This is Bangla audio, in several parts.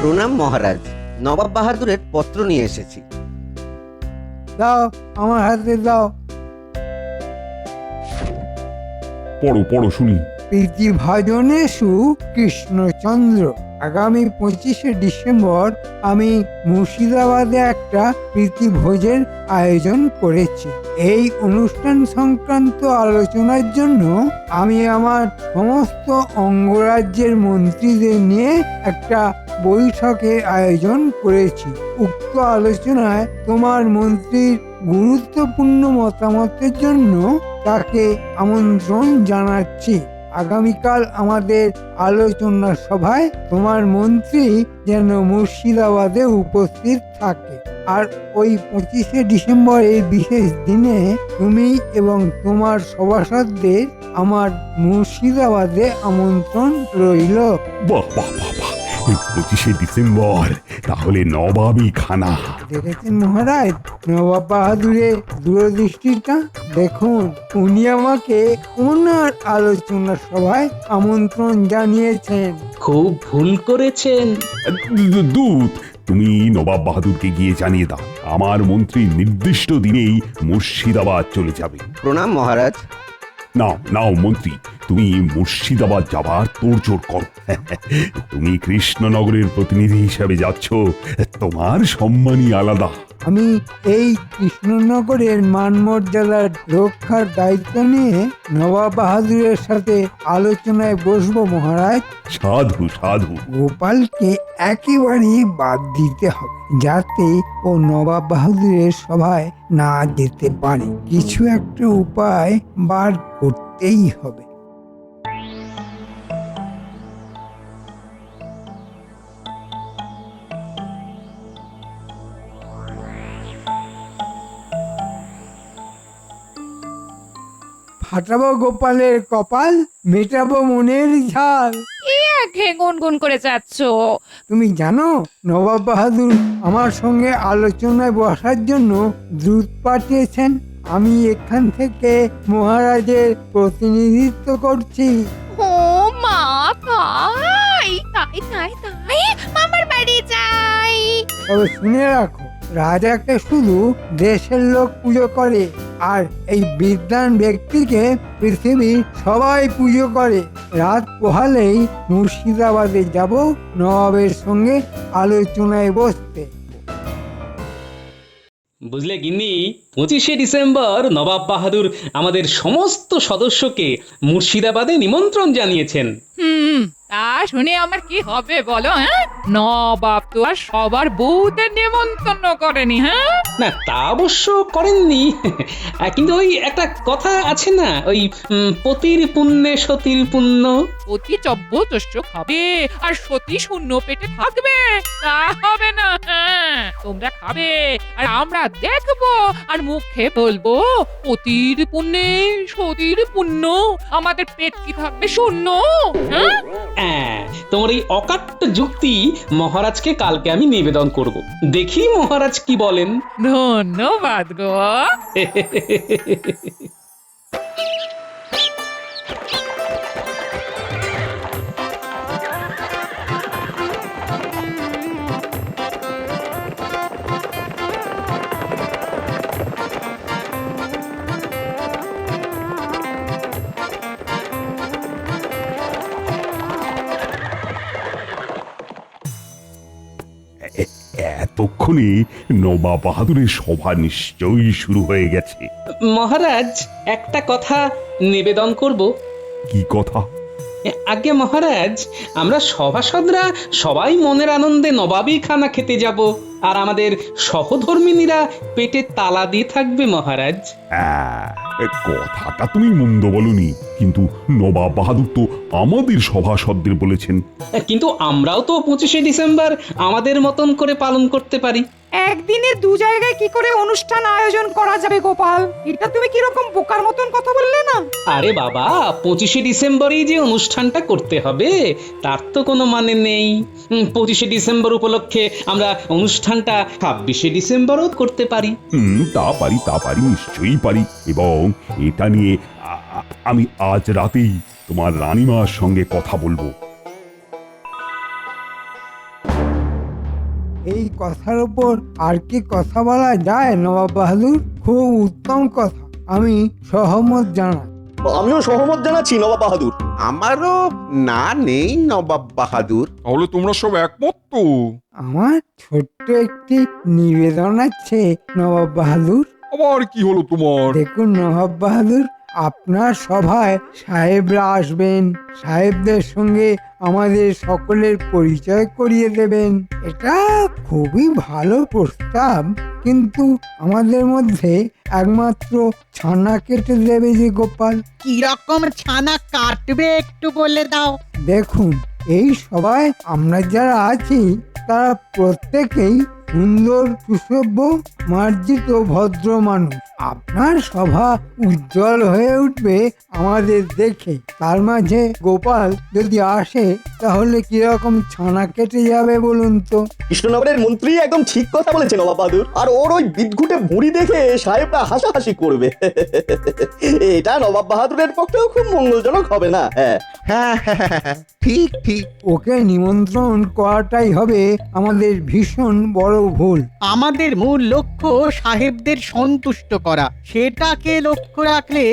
প্রণাম মহারাজ, নবাব বাহাদুরের পত্র নিয়ে এসেছি। দাও, আমার হাতে দাও। পড়ো পড়ো শুনি। প্রীতিভাজনেষু কৃষ্ণচন্দ্র। আগামী 25শে ডিসেম্বর আমি মুর্শিদাবাদে একটা প্রীতিভোজের আয়োজন করেছি। এই অনুষ্ঠান সংক্রান্ত আলোচনার জন্য আমি আমার সমস্ত অঙ্গরাজ্যের মন্ত্রীদের নিয়ে একটা বৈঠকের আয়োজন করেছি। উক্ত আলোচনায় তোমার মন্ত্রীর গুরুত্বপূর্ণ মতামতের জন্য তাকে আমন্ত্রণ জানাচ্ছি। আগামীকাল আমাদের আলোচনা সভায় তোমার মন্ত্রী যেন মুর্শিদাবাদে উপস্থিত থাকে। আর ওই 25শে ডিসেম্বর এই বিশেষ দিনে তুমি এবং তোমার সভাসদদের আমার মুর্শিদাবাদে আমন্ত্রণ রইল। বাহ বাহ বাহ বাহ, 25শে ডিসেম্বর, তাহলে নবাবী খানা। দেখেছেন মহারাজ নবাব বাহাদুরের দূরদৃষ্টিটা? দেখুন, উনি আমাকে ওনার আলোচনা সভায় আমন্ত্রণ জানিয়েছেন। খুব ভুল করেছেন। দূত, তুমি নবাব বাহাদুরকে গিয়ে জানিয়ে দাও আমার মন্ত্রী নির্দিষ্ট দিনেই মুর্শিদাবাদ চলে যাবে। প্রণাম মহারাজ। নাও নাও মন্ত্রী, তুমি মুর্শিদাবাদ যাবার তোড়জোড় করো। তুমি কৃষ্ণনগরের প্রতিনিধি হিসাবে যাচ্ছ, তোমার সম্মানই আলাদা। আমি এই কৃষ্ণনগরের মান মর্যাদার রক্ষার দায়িত্ব নিয়ে নবাব বাহাদুরের সাথে আলোচনায় বসবো মহারাজ। সাধু সাধু। গোপালকে একেবারেই বাদ দিতে হবে, যাতে ও নবাব বাহাদুরের সভায় না যেতে পারে। কিছু একটা উপায় বার করতেই হবে। ফাটাবো গোপালের কপাল, মেটাবো মনের ঝাল। একে গুনগুন করে যাচ্ছ। তুমি জানো নবাব বাহাদুর আমার সঙ্গে আলোচনায় বসার জন্য দূত পাঠিয়েছেন। আমি এখান থেকে মহারাজের প্রতিনিধিত্ব করছি। ও মা, তাই তাই তাই তাই মামার বাড়ি যাই। তবে শুনে রাখো, রাজাকে শুধু দেশের লোক পুজো করে, আর এই বিদ্বান ব্যক্তিকে পৃথিবীর সবাই পুজো করে। রাত পোহালেই মুর্শিদাবাদে যাব নবাবের সঙ্গে আলোচনায় বসতে। বুঝলে গিন্নি, 25শে ডিসেম্বর নবাব বাহাদুর আমাদের সমস্ত সদস্যকে মুর্শিদাবাদে নিমন্ত্রণ জানিয়েছেন। তা শুনে আমার কি হবে বলো? হ্যাঁ, নবাব তো আর সবার বউদের নেমন্তন্ন করেনি। হ্যাঁ, না তা অবশ্য করেননি, কিন্তু ওই একটা কথা আছে না, ওই পতির পুণ্যে সতীর পুণ্য। অতি চব্যতস্য খাবে আর সতী শূন্য পেটে থাকবে, তা হবে না। হ্যাঁ, তোমরা খাবে আর আমরা দেখবো আর মুখে বলবো পতির পুণ্যে সতীর পুণ্য, আমাদের পেট কি থাকবে শূন্য? হ্যাঁ, হ্যাঁ, তোমার এই অকাট্য যুক্তি মহারাজকে কালকে আমি নিবেদন করব, দেখি মহারাজ কি বলেন। ধন্যবাদ গো। এতক্ষণে নবাব বাহাদুরের সভা নিশ্চয়ই শুরু হয়ে গেছে। মহারাজ, একটা কথা নিবেদন করব। কি কথা? আগে মহারাজ, আমরা সভাসদরা সবাই মনের আনন্দে নবাবী খানা খেতে যাব, আর আমাদের সহধর্মিনীরা পেটে তালা দিয়ে থাকবে মহারাজ। কথাটা তুমি মন্দ বলনি, কিন্তু নবাব বাহাদুর তো আমাদের সভাসদদের বলেছেন। কিন্তু আমরাও তো 25শে ডিসেম্বর আমাদের মতন করে পালন করতে পারি। একদিনে দু জায়গায় কি করে অনুষ্ঠান আয়োজন করা যাবে গোপাল? এটা তুমি কি রকম বোকার মতন কথা বললে না? আরে বাবা, 25শে ডিসেম্বরেই যে অনুষ্ঠানটা করতে হবে তার তো কোনো মানে নেই। 25শে ডিসেম্বর উপলক্ষে আমরা অনুষ্ঠানটা 26শে ডিসেম্বরও করতে পারি। তা পারি, নিশ্চয়ই পারি। এবং এটা নিয়ে আমি আজ রাতেই তোমার রানীমার সঙ্গে কথা বলবো। এই কথার উপর আর কি কথা বলা যায় নবাব বাহাদুর? খুব উত্তম কথা, আমি সহমত জানাই। আমিও সহমত জানাচ্ছি নবাব বাহাদুর। আমারও না নেই নবাব বাহাদুর। তাহলে তোমরা সব একমত তো? আমার ছোট্ট একটি নিবেদন আছে নবাব বাহাদুর। আবার কি হলো তোমার? দেখুন নবাব বাহাদুর, আপনার সভায় সাহেবরা আসবেন, সাহেবদের সঙ্গে আমাদের সকলের পরিচয় করিয়ে দেবেন। এটা খুবই ভালো প্রস্তাব, কিন্তু আমাদের মধ্যে একমাত্র ছানা কেটে দেবে যে গোপাল। কি রকম ছানা কাটবে একটু বলে দাও। দেখুন, এই সবাই আমরা যারা আছি তারা প্রত্যেকেই সুন্দর, সুসভ্য, মার্জিত, ভদ্র মানুষ। আপনার সভা উজ্জ্বল হয়ে উঠবে আমাদের দেখে। তার মাঝে গোপাল যদি আসে তাহলে কিরকম ছানা কেটে যাবে বলুন তো? কৃষ্ণনগরের মন্ত্রী একদম ঠিক কথা বলেছে নবাব বাহাদুর। আর ওর ওই বিদঘুটে ভুঁড়ি দেখে সাহেবরা হাসাহাসি করবে। এটা নবাব বাহাদুরের পক্ষেও খুব মঙ্গলজনক হবে না। হ্যাঁ হ্যাঁ হ্যাঁ হ্যাঁ, হ্যাঁ, ঠিক ঠিক। ওকে নিমন্ত্রণ করাটাই হবে আমাদের ভীষণ বড় ভুল। আমাদের মূল লক্ষ্য সাহেবদের সন্তুষ্ট করা। সেটাকে লক্ষ্য রাখলে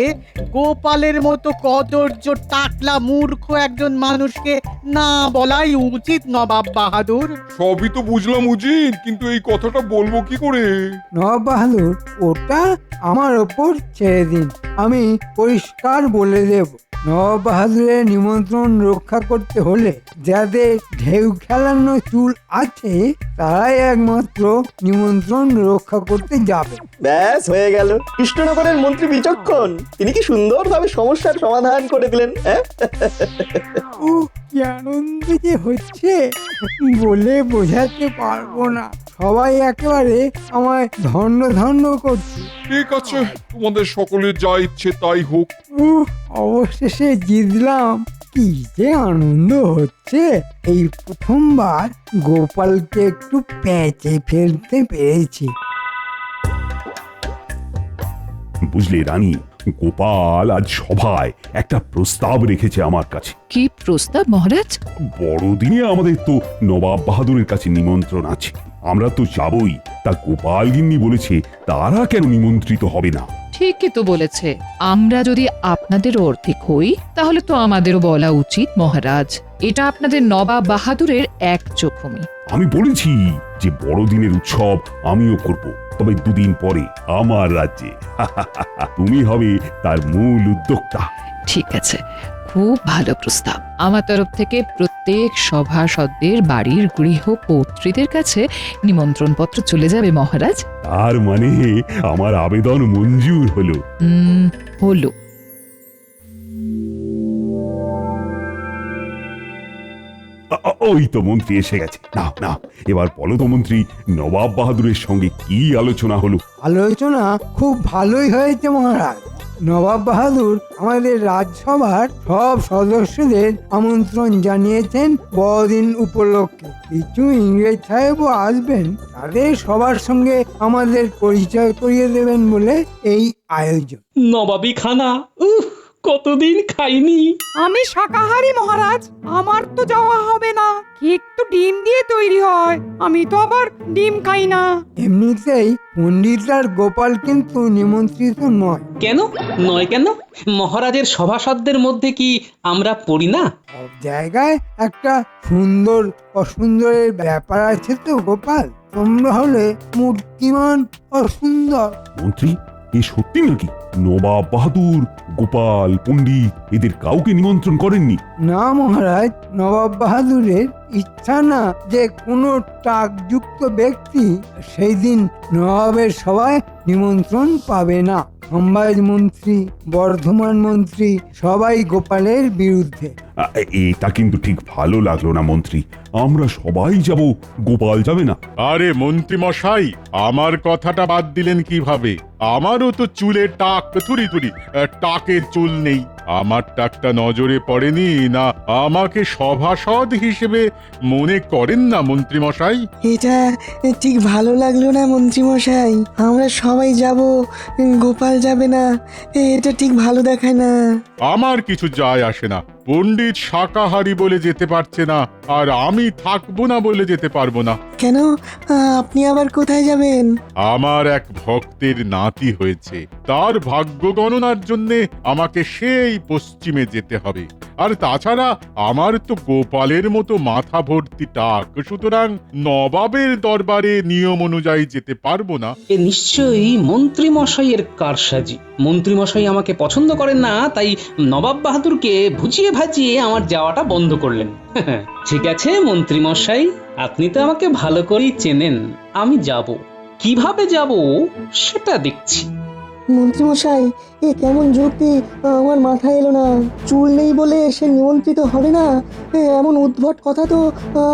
গোপালের মতো কদর্য টাকলা মূর্খ একজন মানুষকে না বলাই উচিত নবাব বাহাদুর। সবই তো বুঝলাম উজির, কিন্তু এই কথাটা বলবো কি করে? নবাব বাহাদুর, ওটা আমার ওপর ছেড়ে দিন, আমি পরিষ্কার বলে দেব। নবাব বাহাদুরের নিমন্ত্রণ রক্ষা করতে হলে যাদের ঢেউ খেলানো চুল আছে তারাই একমাত্র নিমন্ত্রণ রক্ষা করতে যাবে। ব্যাস হয়ে গেল। কৃষ্ণনগরের মন্ত্রী বিচক্ষণ, তিনি কি সুন্দরভাবে সমস্যার সমাধান করে দিলেন। হ্যাঁ ও কি আনন্দ যে হচ্ছে, বলে বোঝাতে পারবো না। সবাই একেবারে আমায় ধন্য ধন্য করছে। ঠিক আছে, তোমাদের সকলের যা ইচ্ছে তাই হোক। অবশেষে জিতলাম, কি যে আনন্দ হচ্ছে। এই প্রথমবার গোপালকে একটু প্যাঁচে ফেলতে পেরেছি। বুঝলে রানী, গোপাল আজ সভায় একটা প্রস্তাব রেখেছে আমার কাছে। কি প্রস্তাব মহারাজ? বড়দিনে আমাদের তো নবাব বাহাদুরের কাছে নিমন্ত্রণ আছে, আমরা তো যাবই। তা গোপাল গিন্নি বলেছে তারা কেন নিমন্ত্রিত হবে না। ঠিকই তো বলেছে। আমরা যদি আপনাদের অর্ধেক হই তাহলে তো আমাদেরও বলা উচিত মহারাজ। এটা আপনাদের নবাব বাহাদুরের এক চোখমি। আমি বলেছি যে বড়দিনের উৎসব আমিও করব, তবে দুদিন পরে আমার রাজ্যে। তুমি হবে তার মূল উদ্যোক্তা। ঠিক আছে, খুব ভালো প্রস্তাব। আমার তরফ থেকে প্রত্যেক সভাসদদের বাড়ির গৃহকর্ত্রীদের কাছে নিমন্ত্রণ পত্র চলে যাবে মহারাজ। তার মানে আমার আবেদন মঞ্জুর হলো। হলো। ওই তো মন্ত্রী এসে গেছে। না না, এবার বলো তো মন্ত্রী, নবাব বাহাদুরের সঙ্গে কি আলোচনা হলো? আলোচনা খুব ভালোই হয়েছে মহারাজ। নবাব বাহাদুর আমাদের রাজসভার সব সদস্যদের আমন্ত্রণ জানিয়েছেন বড়দিন উপলক্ষে। কিছু ইংরেজ সাহেবও আসবেন, তাদের সবার সঙ্গে আমাদের পরিচয় করিয়ে দেবেন বলে এই আয়োজন। নবাবী খানা, কতদিন খাইনি। আমি শাকাহারী মহারাজ, আমার তো যাওয়া হবে না। কেক তো ডিম দিয়ে তৈরি হয়, আমি তো আবার ডিম খাই না। এমনিতেই পণ্ডিত আর গোপাল কিন্তু নিমন্ত্রিত নয়। কেন নয়? কেন মহারাজের সভাসদদের মধ্যে কি আমরা পড়ি না? সব জায়গায় একটা সুন্দর অসুন্দরের ব্যাপার আছে তো গোপাল। তোমরা হলে মূর্তিমান অসুন্দর। মন্ত্রী, এ সত্যি নাকি নবাব বাহাদুর, গোপাল, পণ্ডিত এদের কাউকে নিমন্ত্রণ করেননি? না মহারাজ, নবাব বাহাদুরের ইচ্ছা না যে কোনো টাকযুক্ত ব্যক্তি সেই দিন নবাবের সভায় নিমন্ত্রণ পাবে না। খম্বাজ মন্ত্রী, বর্ধমান মন্ত্রী সবাই গোপালের বিরুদ্ধে। এটা কিন্তু ঠিক ভালো লাগলো না মন্ত্রী। আমরা সবাই যাব, গোপাল যাবে না। আরে মন্ত্রী মশাই, আমার কথাটা বাদ দিলেন কিভাবে? আমারও তো চুলের টাক থুরি থুরি, টাকের চুল নেই। আমার টাকটা নজরে পড়েনি না? আমাকে সভাসদ হিসেবে মনে করেন না মন্ত্রী মশাই? এটা ঠিক ভালো লাগলো না মন্ত্রী মশাই। আমরা সবাই যাব, গোপাল যাবে না, এটা ঠিক ভালো দেখায় না। আমার কিছু যায় আসে না। পণ্ডিত শাকাহারি বলে যেতে পারছে না, আর আমি থাকবো না বলে যেতে পারবো না। কেন আপনি আবার কোথায় যাবেন? আমার এক ভক্তের নাতি হয়েছে, তার ভাগ্য গণনার জন্যে আমাকে সেই পশ্চিমে যেতে হবে। আর তাছাড়া আমার তো গোপালের মতো মাথা ভর্তি টাক, সুতরাং নবাবের দরবারে নিয়ম অনুযায়ী যেতে পারবো না। এ নিশ্চয়ই মন্ত্রী মশাইয়ের কারসাজি। মন্ত্রী মশাই আমাকে পছন্দ করেন না, তাই নবাব বাহাদুরকে ভুজিয়ে ভাজিয়ে আমার যাওয়াটা বন্ধ করলেন। ঠিক আছে মন্ত্রী মশাই, আপনি তো আমাকে ভালো করেই চেনেন। আমি যাব, কিভাবে যাব সেটা দেখছি। মন্ত্রীমশাই, এ কেমন যুক্তি আমার মাথায় এলো না। চুল নেই বলে সে নিমন্ত্রিত হবে না, এমন উদ্ভট কথা তো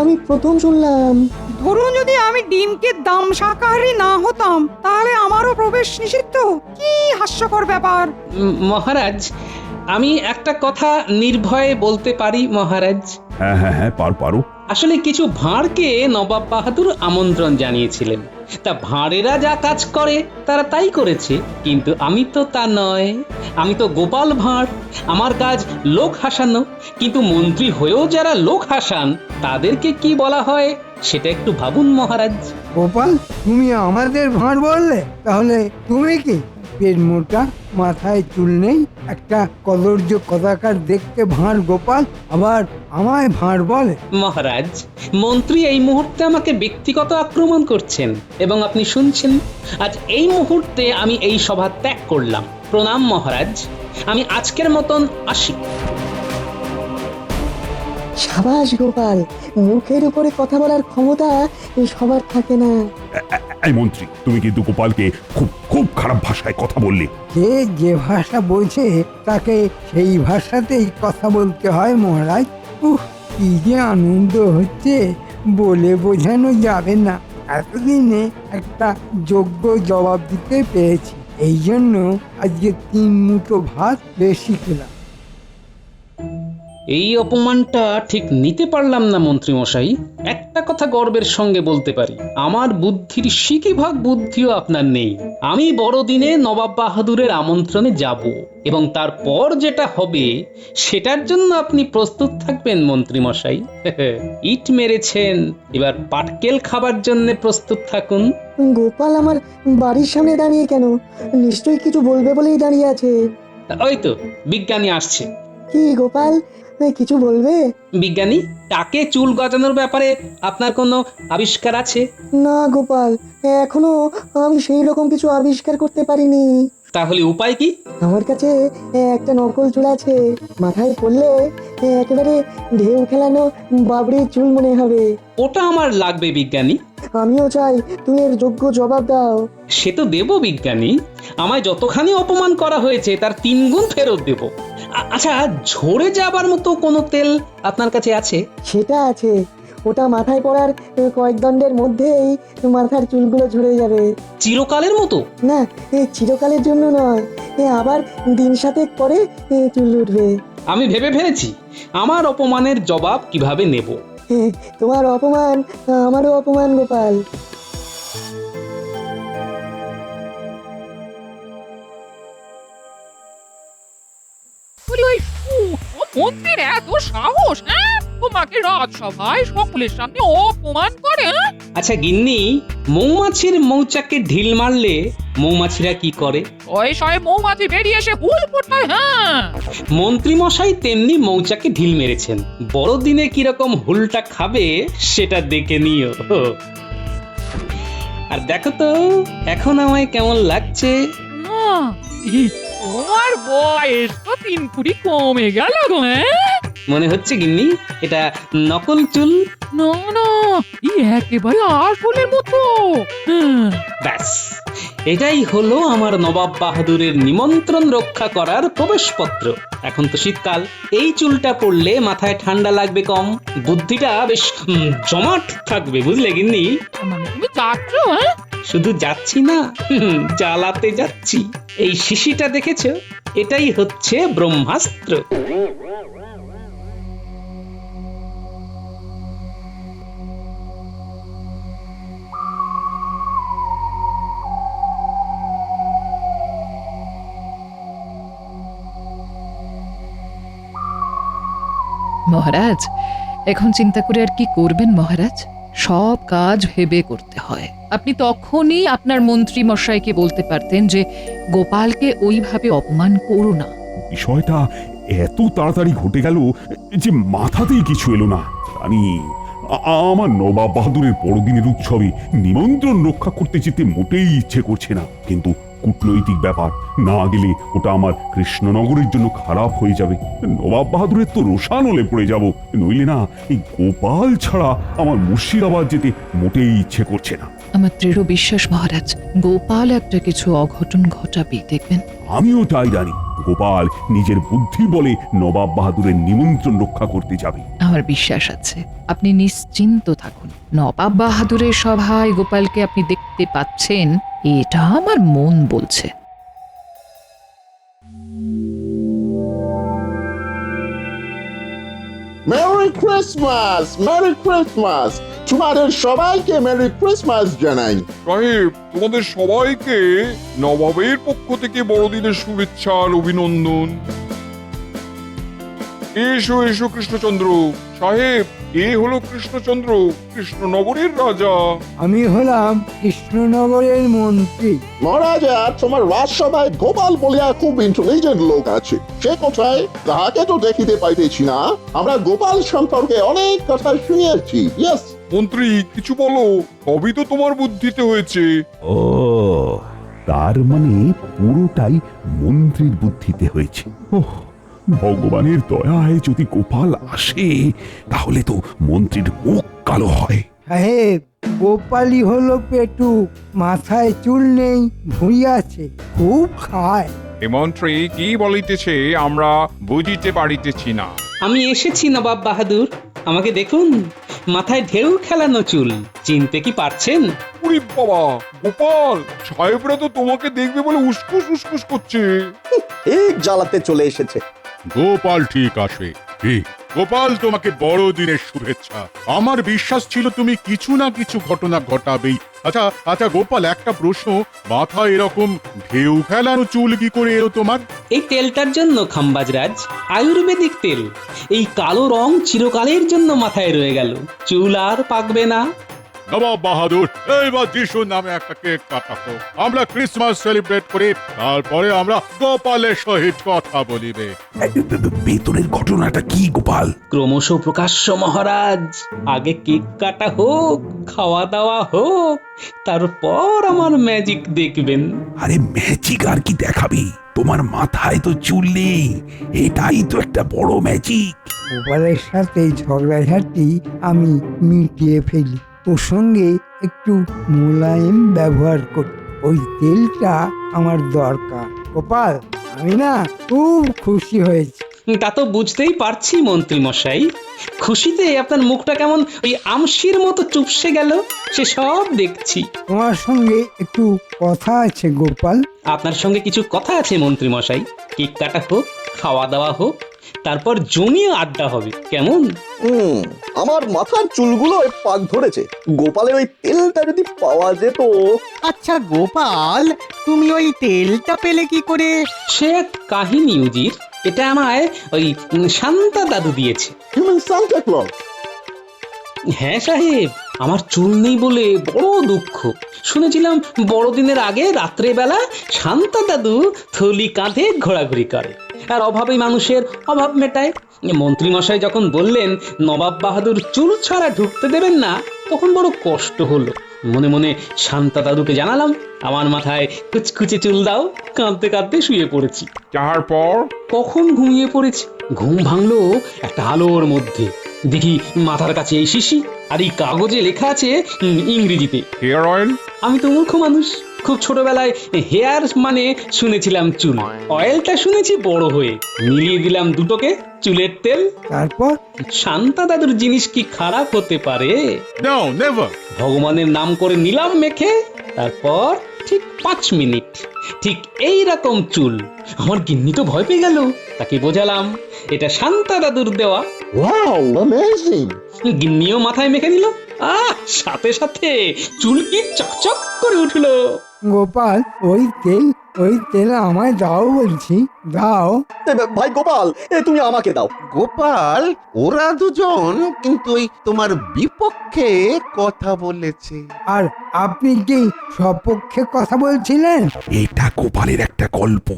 আমি প্রথম শুনলাম। ধরুন যদি আমি ডিমকে দাম শাকাহারি না হতাম, তাহলে আমারও প্রবেশ নিষিদ্ধ? কি হাস্যকর ব্যাপার! মহারাজ, আমি একটা কথা নির্ভয়ে বলতে পারি মহারাজ। হ্যাঁ হ্যাঁ হ্যাঁ, পারো। আসলে কিছু ভাঁড়কে নবাব বাহাদুর আমন্ত্রণ জানিয়েছিলেন। তা ভাঁড়েরা যা কাজ করে তারা তাই করেছে, কিন্তু আমি তো তা নয়। আমি তো গোপাল ভাঁড়, আমার কাজ লোক হাসানো। কিন্তু মন্ত্রী হয়েও যারা লোক হাসান তাদেরকে কি বলা হয় সেটা একটু ভাবুন মহারাজ। গোপাল, তুমি আমাদের ভাঁড় বললে? তাহলে তুমি কি পেট মোটা, মাথায় চুল নেই, একটা কদর্য কদাকার দেখতে ভাঁড় গোপাল, আবার আমায় ভাঁড় বলে? মহারাজ, মন্ত্রী এই মুহূর্তে আমাকে ব্যক্তিগত আক্রমণ করছেন এবং আপনি শুনছেন। আজ এই মুহূর্তে আমি এই সভা ত্যাগ করলাম। প্রণাম মহারাজ, আমি আজকের মতন আসি। সাবাস গোপাল, মুখের উপরে কথা বলার ক্ষমতা সবার থাকে না। এই মন্ত্রী, তুমি কিন্তু গোপালকে খুব খুব খারাপ ভাষায় কথা বললে। যে ভাষা বোঝে তাকে সেই ভাষাতেই কথা বলতে হয় মহারাজ। কি যে আনন্দ হচ্ছে, বলে বোঝানো যাবে না। এতদিনে একটা যোগ্য জবাব দিতে পেরেছি, এই জন্য আজকে 3 মুঠো ভাত বেশি খেলাম। এই অপমানটা ঠিক নিতে পারলাম না মন্ত্রী মশাই। একটা কথা গর্বের সঙ্গে বলতে পারি, আমার বুদ্ধির সিকিভাগ বুদ্ধিও আপনার নেই। আমি বড়দিনে নবাব বাহাদুরের আমন্ত্রণে যাব, এবং তারপর যেটা হবে সেটার জন্য আপনি প্রস্তুত থাকবেন মন্ত্রী মশাই। ইট মেরেছেন, এবার পাটকেল খাবার জন্য প্রস্তুত থাকুন। গোপাল আমার বাড়ির সামনে দাঁড়িয়ে কেন? নিশ্চয়ই কিছু বলবে বলেই দাঁড়িয়ে আছে। ওই তো বিজ্ঞানী আসছে। কি গোপাল, কিছু বলবে? বিজ্ঞানী, টাকে চুল গজানোর ব্যাপারে আপনার কোনো আবিষ্কার আছে? না গোপাল, এখনো আমি সেই রকম কিছু আবিষ্কার করতে পারিনি। তাহলে উপায় কি? আমার কাছে একটা নকল চুল আছে, মাথায় পড়লে একেবারে ঢেউ খেলানো বাবরির চুল মনে হবে। ওটা আমার লাগবে বিজ্ঞানী। আমিও চাই তুমি এর যোগ্য জবাব দাও। সে তো দেব বিজ্ঞানী, আমায় যতখানি অপমান করা হয়েছে তার 3 গুণ ফেরত দেব। আচ্ছা, ঝরে যাবার মতো কোনো তেল আপনার কাছে আছে? সেটা আছে, ওটা মাথায় পড়ার কয়েক দণ্ডের মধ্যেই মাথার চুলগুলো ঝরে যাবে। চিরকালের মতো? না, চিরকালের জন্য নয়, আবার দিন 7 পরে চুল উঠবে। আমি ভেবে ফেলেছি আমার অপমানের জবাব কিভাবে নেব। তোমার অপমান আমারও অপমান গোপাল। মন্ত্রীর এত সাহস, হ্যাঁ? তোমাকে রাজসভায় সকলের সামনে অপমান করে, হ্যাঁ? আচ্ছা গিন্নি, মৌমাছির মৌচাকে ঢিল মারলে মৌমাছিরা কি করে? ওই সয় মৌমাছি বেরিয়ে এসে হুল ফোটায়, হ্যাঁ? মন্ত্রী মশাই তেমনি মৌচাকে ঢিল মেরেছেন। বড়দিনে কিরকম হুলটা খাবে সেটা দেখে নিও। আর দেখো তো এখন আমায় কেমন লাগছে। না, তোমার বয়স তো 3 কুড়ি কমে গেল গো, হ্যাঁ? মনে হচ্ছে গিন্নি এটা নকল চুল। না না, একেবারে আসলের মতো। ব্যাস, এটাই হলো আমার নবাব বাহাদুরের নিমন্ত্রণ রক্ষা করার প্রবেশপত্র। এখন তো শীতকাল, এই চুলটা পড়লে মাথায় ঠান্ডা লাগবে কম, বুদ্ধিটা বেশ জমাট থাকবে, বুঝলে গিন্নি? মানে তুমি যাচ্ছ, হ্যাঁ? শুধু যাচ্ছি না, চালাতে যাচ্ছি। এই শিশিটা দেখেছো? এটাই হচ্ছে ব্রহ্মাস্ত্র। মহারাজ, এখন চিন্তা করে আর কি করবেন মহারাজ? সব কাজ ভেবে করতে হয়। আপনি তখনই আপনার মন্ত্রী মশাইকে বলতে পারতেন যে গোপালকে ওইভাবে অপমান করো না। বিষয়টা এত তাড়াতাড়ি ঘটে গেল যে মাথাতেই কিছু এলো না। আমি আমার নবাব বাহাদুরের বড়দিনের উৎসবে নিমন্ত্রণ রক্ষা করতে যেতে মোটেই ইচ্ছে করছে না, কিন্তু কূটনৈতিক ব্যাপার, না গেলে ওটা আমার কৃষ্ণনগরের জন্য খারাপ হয়ে যাবে। নবাব বাহাদুরের তো রোষানলে পড়ে যাব, নইলে না এই গোপাল ছাড়া আমার মুর্শিদাবাদ যেতে মোটেই ইচ্ছে করছে না। আমার দৃঢ় বিশ্বাস মহারাজ, গোপাল একটা কিছু অঘটন ঘটাবে, দেখবেন। আমিও তাই জানি, গোপাল নিজের বুদ্ধি বলে নবাব বাহাদুরের নিমন্ত্রণ রক্ষা করতে যাবে। আমার বিশ্বাস আছে, আপনি নিশ্চিন্ত থাকুন। নবাব বাহাদুরের সভায় গোপালকে আপনি দেখতে পাচ্ছেন, এটা আমার মন বলছে। মেরি ক্রিসমাস, মেরি ক্রিসমাস, তোমাদের সবাইকে মেরি ক্রিসমাস জানাই। সাহেব, তোমাদের সবাইকে নবাবের পক্ষ থেকে বড়দিনের শুভেচ্ছা আর অভিনন্দন। এসো এসো কৃষ্ণচন্দ্র সাহেব, এ হলো কৃষ্ণচন্দ্র, কৃষ্ণনগরের রাজা। আমি হলাম কৃষ্ণনগরের মন্ত্রী। মহারাজা, তোমার রাজসভায় গোপাল বলিয়া খুব ইন্টেলিজেন্ট লোক আছে। সে কোথায়? তাহাকে তো দেখিতে পাইতেছি না। আমরা গোপাল সম্পর্কে অনেক কথা শুনিয়াছি। ইয়েস মন্ত্রী, কিছু বলো, সবই তো তোমার বুদ্ধিতে হয়েছে। ও, তার মানে পুরোটাই মন্ত্রীর বুদ্ধিতে হয়েছে। ওহ, ভগবানের দয়ায় যদি গোপাল আসে তাহলে তো মন্ত্রীর মুখ কালো হয়। সাহেব, গোপালই হলো পেটু, মাথায় চুল নেই, ভুঁড়ি আছে, খুব খায়। এ মন্ত্রী কি বলিতেছে আমরা বুঝিতে পারিতেছি না। আমি এসেছি নবাব বাহাদুর, আমাকে দেখুন, মাথায় ঢেউ খেলানো চুল, চিনতে কি পারছেন? উরি বাবা, গোপাল সাহেবরা তো তোমাকে দেখবে বলে উসকুস উসকুস করছে। ঠিক জ্বালাতে চলে এসেছে। গোপাল ঠিক আসবে। কি গোপাল, তোমাকে বড়দিনের শুভেচ্ছা। আমার বিশ্বাস ছিল তুমি কিছু না কিছু ঘটনা ঘটাবেই। আচ্ছা আচ্ছা গোপাল, একটা প্রশ্ন, মাথায় এরকম ঢেউ ফেলানো চুল কি করে এলো তোমার? এই তেলটার জন্য খাম্বাজরাজ, আয়ুর্বেদিক তেল। এই কালো রং চিরকালের জন্য মাথায় রয়ে গেল, চুল আর পাকবে না। নবাব বাহাদুর, এইবার যিশুর নামে একটা কেক কাটাবো। আমরা ক্রিসমাস সেলিব্রেট করি, তারপরে আমরা গোপালের সহিত কথা বলিবে। ভেতরের ঘটনাটা কি গোপাল? ক্রমশ প্রকাশ্য মহারাজ, আগে কেক কাটা হোক, খাওয়া দাওয়া হোক, তারপর আমার ম্যাজিক দেখবেন। আরে ম্যাজিক আর কি দেখাবি? তোমার মাথায় তো চুল নেই, এটাই তো একটা বড় ম্যাজিক। গোপালের সাথে ঝগড়াঝাটি আমি মিটিয়ে ফেলি, ওর সঙ্গে একটু মোলায়েম ব্যবহার করি। ওই তেলটা আমার দরকার। গোপাল, আমি না খুব খুশি হয়েছি। তা তো বুঝতেই পারছি মন্ত্রী মশাই, খুশিতে আপনার মুখটা কেমন ওই আমশির মতো চুপসে গেল, সে সব দেখছি। তোমার সঙ্গে একটু কথা আছে গোপাল। আপনার সঙ্গে কিছু কথা আছে মন্ত্রী মশাই, কেক কাটা হোক, খাওয়া দাওয়া হোক, তারপর জমিয়ে আড্ডা হবে, কেমন? আমার মাথার চুলগুলো পাক ধরেছে। গোপালের ওই তেলটা যদি পাওয়া যেত। আচ্ছা গোপাল, তুমি ওই তেলটা পেলে কি করে? সে এক কাহিনী উজির, এটা আমায় ওই শান্তা দাদু দিয়েছে। Santa Claus? হ্যাঁ সাহেব, আমার চুল নেই বলে বড় দুঃখ। শুনেছিলাম বড়দিনের আগে রাত্রে বেলা শান্তা দাদু থলি কাঁধে ঘোরাঘুরি করে, আর অভাবী মানুষের অভাব মেটায়। মন্ত্রী মশাই যখন বললেন নবাব বাহাদুর চুল ছাড়া ঢুকতে দেবেন না, তখন বড় কষ্ট হলো। মনে মনে শান্তা দাদুকে জানালাম, আমার মাথায় কুচকুচে চুল দাও। কাঁদতে কাঁদতে শুয়ে পড়েছি। তারপর কখন ঘুমিয়ে পড়েছি, ঘুম ভাঙলো একটা আলোর মধ্যে। দেখি মাথার কাছে এই শিশি, আর এই কাগজে লেখা আছে ইংরেজিতে হেয়ার অয়েল। আমি তো মূর্খ মানুষ, খুব ছোটবেলায় হেয়ার মানে শুনেছিলাম চুল, অয়েলটা শুনেছি বড় হয়ে। মিলিয়ে দিলাম দুটোকে, চুলের তেল। তারপর শান্তা দাদুর জিনিস কি খারাপ হতে পারে? No, never. ভগবানের নাম করে নিলাম মেখে, তারপর ঠিক 5 মিনিট ঠিক এই রকম চুল। আমার গিন্নি তো ভয় পেয়ে গেল, তাকে বোঝালাম এটা শান্তা দাদুর দেওয়া। Wow, amazing. গিন্নিও মাথায় মেখে নিল, সাথে সাথে চুল কি চকচক করে উঠলো। গোপাল, ওই তেল ওই তেল আমায় দাও বলছি, দাও। ভাই গোপাল, তুমি আমাকে দাও। গোপাল, ওরা দুজন কিন্তু ওই তোমার বিপক্ষে কথা বলেছে। আর আপনি কি সপক্ষে কথা বলছিলেন? এটা গোপালের একটা গল্প,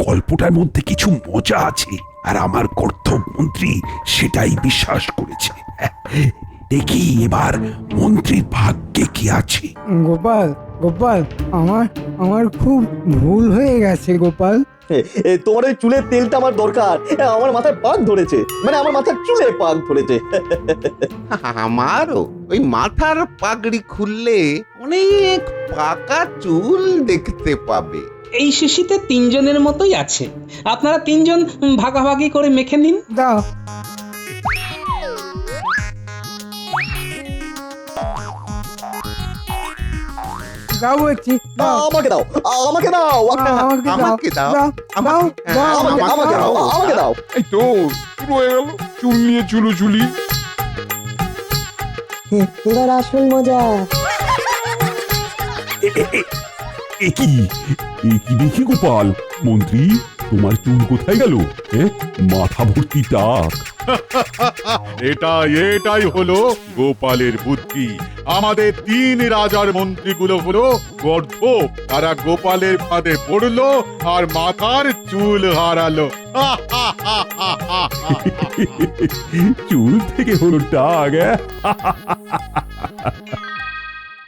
গল্পটার মধ্যে কিছু মজা আছে, আর আমার কর্তব্যমন্ত্রী সেটাই বিশ্বাস করেছে। দেখি এবার মন্ত্রীর ভাগ্যে কি আছে। গোপাল, গোপাল, আমার খুব ভুল হয়ে গেছে গোপাল। তোমার ওই চুলের তেলটা আমার দরকার। আমার মাথায় পাক ধরেছে, মানে আমার মাথার চুলে পাক ধরেছে। আমারও ওই মাথার পাগড়ি খুললে অনেক পাকা চুল দেখতে পাবে। এই শিশিতে তিনজনের মতোই আছে, আপনারা তিনজন ভাগাভাগি করে মেখে নিন। দাও। দাও বলছি, দাও। আমাকে দাও, আমাকে দাও, আমাকে দাও, দাও, দাও, দাও, আমাকে দাও, আমাকে দাও। এই তো শুরু হয়ে গেল চুল নিয়ে চুলোচুলি। এবার আসল মজা। এ কি দেখি গোপাল, মন্ত্রী তোমার চুল কোথায় গেল? মাথা ভর্তি টাক। এটাই হলো গোপালের বুদ্ধি। আমাদের 3 রাজার মন্ত্রীগুলো হলো গর্ধ, তারা গোপালের ফাঁদে পড়লো আর মাথার চুল হারালো। চুল থেকে হলো টাক।